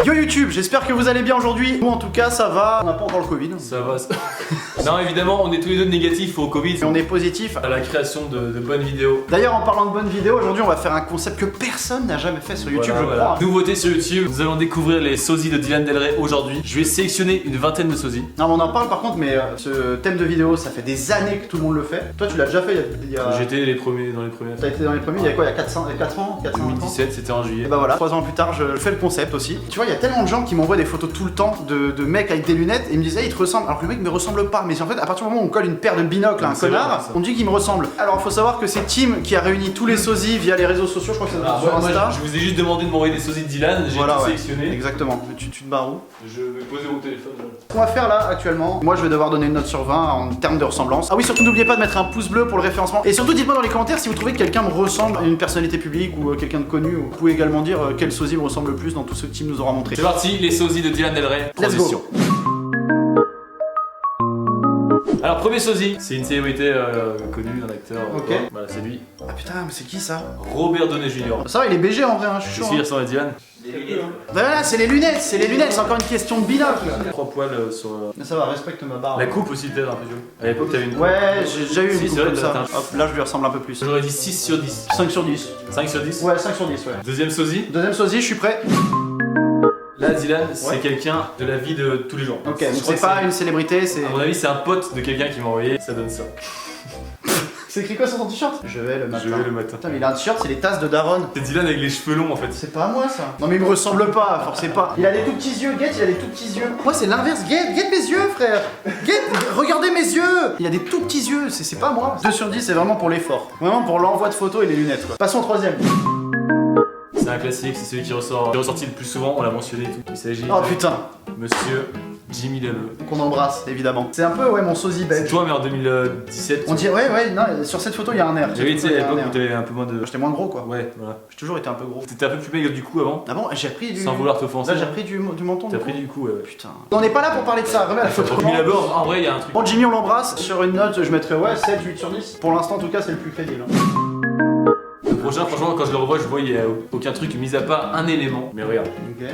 Yo YouTube, j'espère que vous allez bien aujourd'hui. Nous en tout cas ça va, on n'a pas encore le Covid. Ça va. Non évidemment on est tous les deux négatifs au Covid. Mais on est positif À la création de bonnes vidéos. D'ailleurs en parlant de bonnes vidéos, aujourd'hui on va faire un concept que personne n'a jamais fait sur YouTube, je crois. Nouveauté sur YouTube, nous allons découvrir les sosies de Dylan Del Rey aujourd'hui. Je vais sélectionner une vingtaine de sosies. Non mais on en parle par contre, mais ce thème de vidéo ça fait des années que tout le monde le fait. Toi tu l'as déjà fait il y a... J'étais dans les premiers. T'as été dans les premiers, il y a quoi, il y a 400 ans 2017, c'était en juillet. Et bah voilà, 3 ans plus tard je fais le concept aussi. Tu vois, il y a tellement de gens qui m'envoient des photos tout le temps de mecs avec des lunettes et ils me disent hey, il te ressemble, alors que le mec me ressemble pas. Mais en fait à partir du moment où on colle une paire de binocles à un connard, on dit qu'il me ressemble. Alors il faut savoir que c'est Tim qui a réuni tous les sosies via les réseaux sociaux, je crois que c'est sur Insta. Je vous ai juste demandé de m'envoyer des sosies de Dylan, j'ai tout sélectionné. Exactement, tu te barres où? Je vais poser mon téléphone. Ce qu'on va faire là actuellement, moi je vais devoir donner une note sur 20 en termes de ressemblance. Ah oui, surtout n'oubliez pas de mettre un pouce bleu pour le référencement. Et surtout dites-moi dans les commentaires si vous trouvez que quelqu'un me ressemble à une personnalité publique ou quelqu'un de connu. Vous pouvez également dire quel sosie me ressemble le plus dans tout ce que Tim nous aura montré. C'est parti, les sosies de Dylan Del Rey. Let's go. Transition. Alors premier sosie, c'est une célébrité connue, un acteur. Ok. Voilà, c'est lui. Ah putain, mais c'est qui ça? Robert Downey Jr. Ça va, il est BG en vrai, hein, je suis Qu'est-ce chaud. qu'il ressemble à Dylan? Voilà, c'est les lunettes, c'est encore une question de binocle. 3 poils sur Mais ça va, respecte ma barre. la coupe aussi peut-être un peu. À l'époque t'avais une coupe. Ouais, j'ai déjà eu une Si, coupe c'est vrai, comme ça. t'as un- Hop, là je lui ressemble un peu plus. J'aurais dit 6 sur 10. 5 sur 10. 5 sur 10. Ouais, 5 sur 10, ouais. Deuxième sosie. Deuxième sosie, je suis prêt. Là Dylan, c'est Ouais. quelqu'un de la vie de tous les jours. Ok, Je donc crois c'est que pas une célébrité, c'est... À mon avis c'est un pote de quelqu'un qui m'a envoyé, ça donne ça. C'est écrit quoi sur ton t-shirt? Je vais le matin. Je vais le matin. Putain, mais il a un t-shirt, c'est les tasses de Daron. C'est Dylan avec les cheveux longs en fait. C'est pas à moi ça. Non mais il me ressemble pas, forcément pas. Il a des tout petits yeux, Guette, il a des tout petits yeux. Moi c'est l'inverse, Guette mes yeux frère. Guette, regardez mes yeux. Il a des tout petits yeux, c'est pas moi. 2 sur 10 c'est vraiment pour l'effort. Vraiment pour l'envoi de photos et les lunettes quoi. Passons au troisième. C'est un classique, c'est celui qui ressort, qui est ressorti le plus souvent, on l'a mentionné et tout. Il s'agit Oh de putain. Monsieur Jimmy Leleu. Qu'on embrasse évidemment. C'est un peu ouais mon sosie C'est belge. toi mais en 2017. On dirait ouais non sur cette photo il y a un air. J'avais été à Il y a un l'époque air. où t'avais un peu moins de. J'étais moins gros quoi. Ouais, voilà. J'ai toujours été un peu gros. T'étais un peu plus maigre du coup avant. Ah bon, j'ai repris du... Sans vouloir t'offenser. Là j'ai repris du menton. T'as pris du coup, ouais. Putain. On n'est pas là pour parler de ça, remets la photo. Jimmy Leleu, en vrai, il y a un truc. Bon Jimmy on l'embrasse, sur une note je mettrais ouais 7, 8 sur 10. Pour l'instant en tout cas c'est le plus crédible. Le prochain, franchement, quand je le revois, je vois il y a aucun truc, mis à part un élément. Mais regarde. Ok.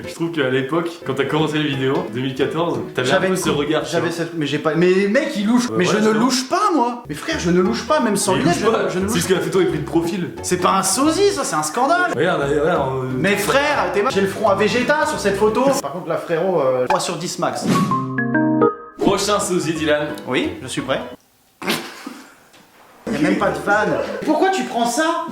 Je trouve qu'à l'époque, quand t'as commencé les vidéos, 2014, t'avais un peu ce regard. J'avais cette... Mais j'ai pas... Mais mec il louche. Ouais, mais ouais, je ne justement. louche pas moi. Mais frère je ne louche pas même sans Il lunettes. louche pas. Je ne C'est louche juste que la photo est prise de profil. C'est pas un sosie ça, c'est un scandale. Regarde, regarde. Mais frère, t'es mal. J'ai le front à Vegeta sur cette photo. Par contre là frérot, 3 sur 10 max. Prochain sosie, Dylan. Oui, je suis prêt. Y'a même pas de fan. Pourquoi tu prends ça?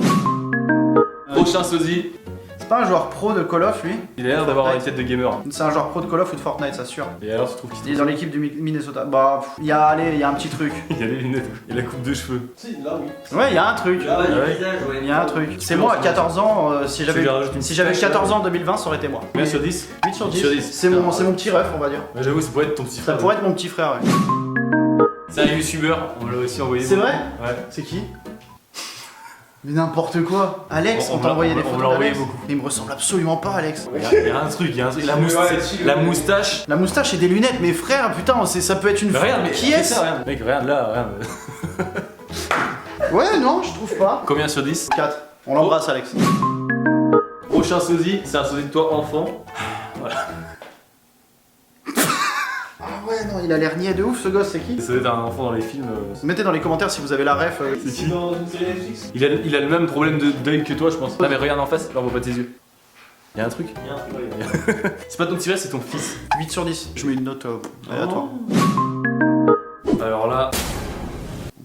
Prochain sosie. C'est pas un joueur pro de Call of lui? Il a l'air d'avoir une tête de gamer. C'est un joueur pro de Call of ou de Fortnite, ça sûr. Et alors, tu trouves qu'il Il est dans l'équipe du Minnesota. Bah, il y a un petit truc. il y a les lunettes et la coupe de cheveux. Si, là oui. Ouais, il y a un truc. Là, ouais. le visage, ouais. Il y a un truc. C'est moi à 14 ans, si j'avais lui rajoutes une si j'avais petite 14 ans en 2020, ça aurait été moi. Combien sur 10? 8 sur 10. Sur 10. C'est mon petit ref, on va dire. Ouais, j'avoue, ça pourrait être ton petit Ça frère. pourrait être mon petit frère, ouais. C'est un youtubeur, on me l'a aussi envoyé. C'est vrai? Ouais. C'est qui? Mais n'importe quoi. Alex, On on t'a envoyé des me photos l'a envoyé d'Alex. beaucoup. Mais il me ressemble absolument pas, Alex. Il y a un truc, il y a un truc. La moustache. La moustache et des lunettes, mais frère, putain, ça peut être une. Mais regarde, mais qui est-ce? ça, regarde. Mec, regarde là, regarde. Ouais, non, je trouve pas. Combien sur 10? 4. On l'embrasse, Alex. Prochain sosie, c'est un sosie de toi enfant. Ah ouais, non, il a l'air niais de ouf, ce gosse, c'est qui? Ça doit être un enfant dans les films. Mettez dans les commentaires si vous avez la ref. C'est qui? Dans une série Netflix. Il a le même problème d'œil que toi, je pense. Non, mais regarde en face, je vois pas tes yeux. Il y a un truc. Il y a un truc, ouais. C'est pas ton petit frère, c'est ton fils. 8 sur 10. Je mets une note à toi. Alors là,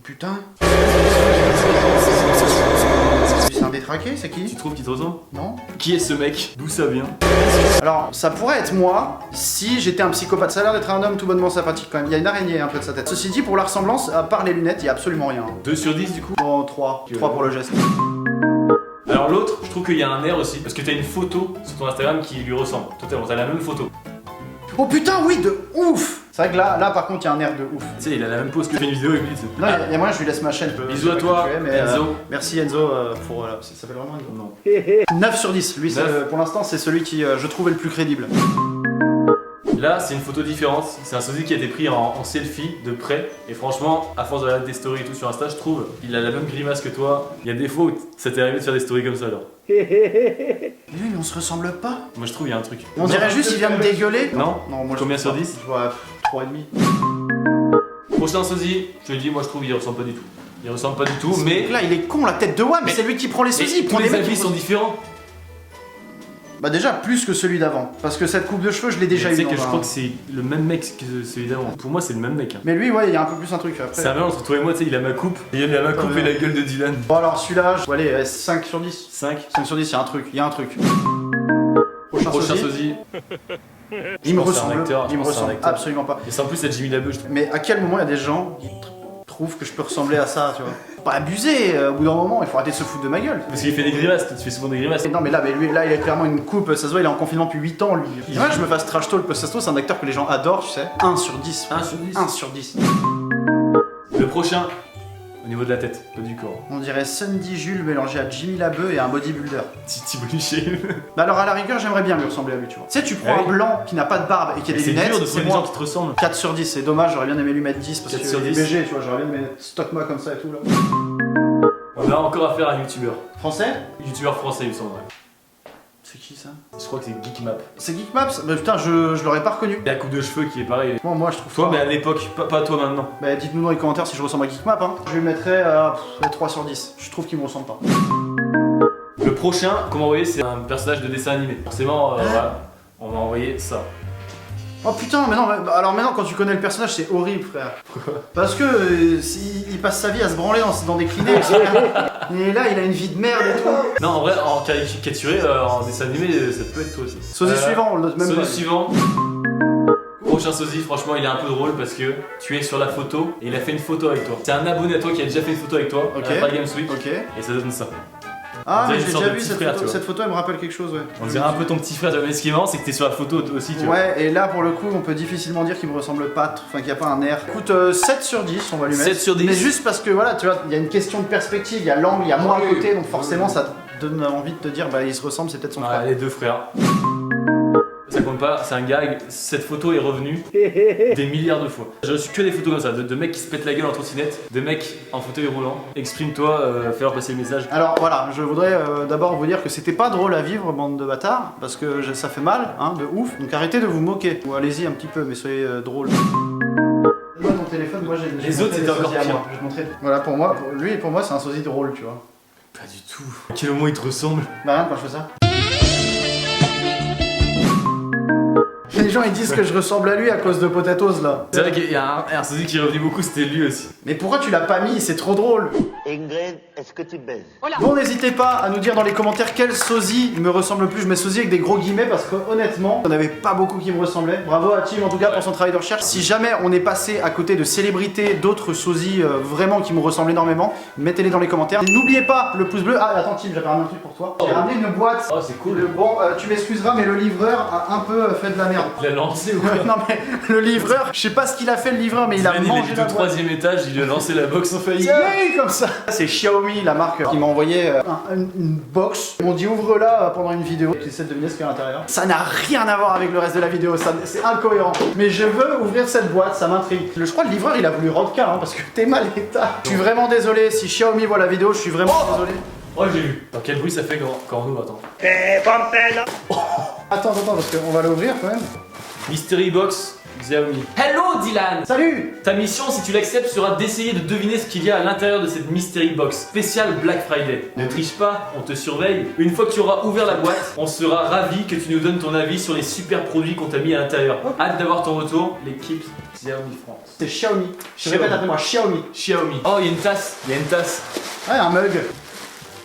Putain. C'est un détraqué, c'est tu qui? trouves qu'il te ressemble? Non? Qui est ce mec? D'où ça vient? Alors, ça pourrait être moi si j'étais un psychopathe. Ça a l'air d'être un homme tout bonnement sympathique quand même. Il y a une araignée un peu de sa tête. Ceci dit, pour la ressemblance, à part les lunettes, il y a absolument rien. 2 sur 10 du coup? Bon, 3. 3 pour le geste. Alors l'autre, je trouve qu'il y a un air aussi, parce que t'as une photo sur ton Instagram qui lui ressemble. Totalement, t'as la même photo. Oh putain, oui, de ouf! C'est vrai que là par contre, il y a un air de ouf. Tu sais, il a la même pose que fait une vidéo avec lui. tu sais. Non, il y a moyen, je lui laisse ma chaîne. Bisous à toi, Enzo. Merci Enzo pour. Ça s'appelle vraiment Enzo? Non. 9 sur 10. Lui, 9. pour l'instant, c'est celui qui je trouvais le plus crédible. Là, c'est une photo différente. C'est un sosie qui a été pris en selfie de près. Et franchement, à force de regarder des stories et tout sur Insta, je trouve, il a la même grimace que toi. Il y a des fois où ça t'est arrivé de faire des stories comme ça alors. Mais oui, mais on se ressemble pas. Moi je trouve il y a un truc. On dirait juste qu'il vient me dégueuler. Non. Non, moi Combien je sur trouve 10? Je vois 3,5. Prochain sosie, je te le dis, moi je trouve il ressemble pas du tout. Il ressemble pas du tout, mais. Là, il est con, la tête de Wam, Mais- c'est lui qui prend les Mais sosies. il tous prend les mecs avis qui sont font- différents. Bah, déjà, plus que celui d'avant. Parce que cette coupe de cheveux, je l'ai déjà Tu eu. sais que dans je un- crois que c'est le même mec que celui d'avant. Pour moi, c'est le même mec. Hein. Mais lui, ouais, il y a un peu plus un truc après. C'est un mélange entre toi et moi, tu sais, il a ma coupe. Il a ma coupe Ouais. et la gueule de Dylan. Bon, alors celui-là, je... bon, allez, 5 sur 10. 5. 5 sur 10, il y a un truc. Il y a un truc. Prochain sosie. sosie. Il me pense que c'est un ressemble. acteur, Il me je pense que c'est un ressemble acteur. absolument pas. Et c'est en plus à Jimmy Labeu, je trouve. Mais à quel moment il y a des gens qui trouvent que je peux ressembler à ça, tu vois? Pas abuser, au bout d'un moment, il faut arrêter de se foutre de ma gueule. Parce qu'il fait des grimaces, tu fais souvent des grimaces. Non mais là, lui, là, il a clairement une coupe, ça se voit, il est en confinement depuis 8 ans, lui. C'est vrai que je me fasse trash talk, parce que ça se trouve, c'est un acteur que les gens adorent, tu sais. 1 sur 10. 1 sur 10. 1 sur 10. Le prochain, au niveau de la tête, pas du corps. On dirait Sandy Jules mélangé à Jimmy Labeu et un bodybuilder. Titi Boniché. Bah alors à la rigueur, j'aimerais bien lui ressembler à lui, tu vois. Tu sais, tu prends Ah un oui. blanc qui n'a pas de barbe et qui a des C'est lunettes, dur de c'est trouver des gens moi. qui te ressemblent. 4 sur 10, c'est dommage, j'aurais bien aimé lui mettre 10 parce 4 que sur il est 10. BG, tu vois, j'aurais bien aimé stock-moi comme ça et tout là. On a encore affaire à un youtubeur. Français? Youtubeur français, il me semble. Ouais. C'est qui ça? Je crois que c'est Geekmap. C'est Geekmaps? Bah putain, je l'aurais pas reconnu. Il a la coupe de cheveux qui est pareil. Moi je trouve Toi, pas. mais à l'époque, pas toi maintenant. Bah dites-nous dans les commentaires si je ressemble à Geekmap, hein. Je lui mettrais 3 sur 10. Je trouve qu'il me ressemble pas. Le prochain qu'on m'a envoyé, c'est un personnage de dessin animé. Forcément, voilà, on m'a envoyé ça. Oh putain, mais non, alors maintenant quand tu connais le personnage, c'est horrible, frère. Parce que il passe sa vie à se branler dans des Kleenex. Et là, il a une vie de merde et tout. Non, en vrai, en caricaturé, en dessin animé, ça peut être toi aussi. Sosie suivant, l'autre même Sosie pas. suivant. Prochain sosie, franchement, il est un peu drôle parce que tu es sur la photo et il a fait une photo avec toi. C'est un abonné à toi qui a déjà fait une photo avec toi Ok. à Paris Games Week Ok. et ça donne ça. Ah, On mais dirait j'ai une sorte déjà de vu petit cette frère, photo. tu vois. Cette photo, elle me rappelle quelque chose, ouais. On dirait un peu ton petit frère, mais ce qui est marrant, c'est que t'es sur la photo aussi, tu vois. Ouais, et là pour le coup, on peut difficilement dire qu'il me ressemble pas, enfin qu'il n'y a pas un air. Écoute, 7 sur 10, on va lui mettre. 7 sur 10. Mais juste parce que voilà, tu vois, il y a une question de perspective, il y a l'angle, il y a moi à Oui, côté, donc oui, forcément oui. ça te donne envie de te dire, bah il se ressemble, c'est peut-être son Ouais, frère. les deux frères. Ça compte pas, c'est un gag. Cette photo est revenue des milliards de fois. J'ai reçu que des photos comme ça, de mecs qui se pètent la gueule en trottinette, de mecs en fauteuil roulant. Exprime-toi, fais-leur passer le message. Alors voilà, je voudrais d'abord vous dire que c'était pas drôle à vivre, bande de bâtards, parce que ça fait mal, hein, de ouf, donc arrêtez de vous moquer. Ou allez-y un petit peu, mais soyez drôles. Moi ton téléphone, moi j'ai Les autres, montré c'était des encore sosies à pire. moi. Je vais te montrer. Voilà, pour moi, lui et pour moi c'est un sosie drôle, tu vois. Pas du tout. À quel moment il te ressemble? Bah rien quand je fais ça. Les gens ils disent que je ressemble à lui à cause de Potatoes là. C'est vrai qu'il y a un sosie qui est revenu beaucoup, c'était lui aussi. Mais pourquoi tu l'as pas mis? C'est trop drôle. Ingrid, est-ce que tu baises? Bon, n'hésitez pas à nous dire dans les commentaires quel sosie me ressemble le plus. Je mets sosie avec des gros guillemets parce que honnêtement, il n'y en avait pas beaucoup qui me ressemblaient. Bravo à Tim en tout cas pour son travail de recherche. Si jamais on est passé à côté de célébrités, d'autres sosies vraiment qui me ressemblent énormément, mettez-les dans les commentaires. Et n'oubliez pas le pouce bleu. Ah, attends, Tim, j'avais ramené un truc pour toi. J'ai ramené une boîte. Oh, c'est cool. Bon, tu m'excuseras, mais le livreur a un peu fait de la merde. Il a lancé ou quoi? Non, mais le livreur, je sais pas ce qu'il a fait le livreur, mais il a Dylan, mangé il est la au boîte. 3ème étage, il a lancé la box en faillite. Tiens, comme ça. C'est Xiaomi, la marque, qui m'a envoyé une box. Ils m'ont dit ouvre-la pendant une vidéo. J'essaie de deviner ce qu'il y a à l'intérieur. Ça n'a rien à voir avec le reste de la vidéo, c'est incohérent. Mais je veux ouvrir cette boîte, ça m'intrigue. Je crois que le livreur il a voulu Rodka, hein, parce que t'es mal état. Je suis vraiment désolé, si Xiaomi voit la vidéo, je suis vraiment désolé. Oh, j'ai vu. Alors, quel bruit ça fait quand on ouvre? Attends. Attends, parce qu'on va l'ouvrir quand même. Mystery Box Xiaomi. Hello Dylan! Salut. Ta mission, si tu l'acceptes, sera d'essayer de deviner ce qu'il y a à l'intérieur de cette Mystery Box spéciale Black Friday. Ne triche pas, on te surveille. Une fois que tu auras ouvert la boîte, on sera ravis que tu nous donnes ton avis sur les super produits qu'on t'a mis à l'intérieur. Hâte d'avoir ton retour, l'équipe Xiaomi France. C'est Xiaomi. Je Xiaomi. répète après moi, Xiaomi. Xiaomi. Oh, il y a une tasse. Il y a une tasse. Ah, un mug.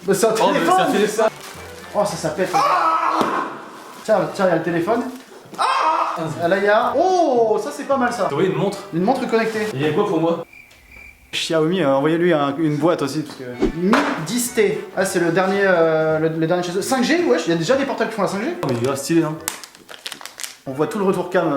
Mais c'est un Oh, mais téléphone. ça fait ça. Oh, ça pète. Tiens, il y a le téléphone. Ah, là, il y a. Oh, ça c'est pas mal ça. T'as envoyé une montre. Une montre connectée. Et il y a quoi pour moi? Xiaomi, envoyez-lui une boîte aussi. Parce que... Mi 10T. Ah, c'est le dernier, le dernier chez eux. 5G, wesh, il y a déjà des portables qui font la 5G. Oh, mais il est grave stylé, hein. On voit tout le retour cam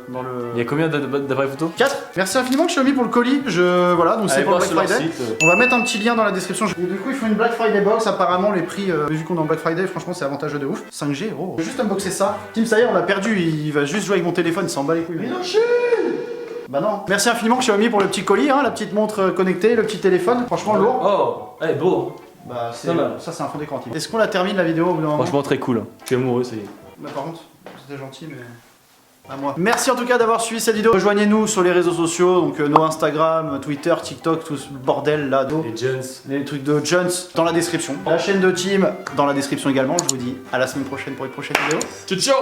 dans le. Il y a combien d'appareils photo? 4. Merci infiniment Xiaomi pour le colis. Voilà, donc c'est Allez pour le voir Black sur leur Friday. site. On va mettre un petit lien dans la description. Et du coup, ils font une Black Friday box. Apparemment, les prix, vu qu'on est en Black Friday, franchement, c'est avantageux de ouf. 5G, oh. Je vais juste unboxer ça. Tim, ça y est, on l'a perdu. Il va juste jouer avec mon téléphone, il s'en bat les couilles. Mais non, bah non. Merci infiniment Xiaomi pour le petit colis, hein, la petite montre connectée, le petit téléphone. Franchement, lourd. Oh, elle est beau. Bah, c'est Ça va. ça, c'est un fond d'écran. Est-ce qu'on la termine la vidéo au bout d'un moment? Franchement, très cool. Je suis amoureux, ça y est. Bah, par contre, c'était gentil, mais. À moi. Merci en tout cas d'avoir suivi cette vidéo. Rejoignez-nous sur les réseaux sociaux, donc nos Instagram, Twitter, TikTok, tout ce bordel là, Les Jones. les trucs de Jones dans la description. La chaîne de Team dans la description également. Je vous dis à la semaine prochaine pour une prochaine vidéo. Ciao, ciao.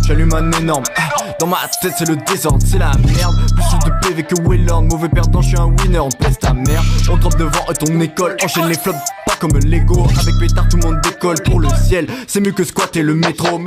J'allume un énorme. Dans ma tête c'est le désordre, c'est la merde. Plus de PV que Wayland, mauvais perdant, je suis un winner, on pèse ta mère. On drop devant ton école, enchaîne les flops, pas comme Lego. Avec pétard tout le monde décolle pour le ciel, c'est mieux que squatter le métro.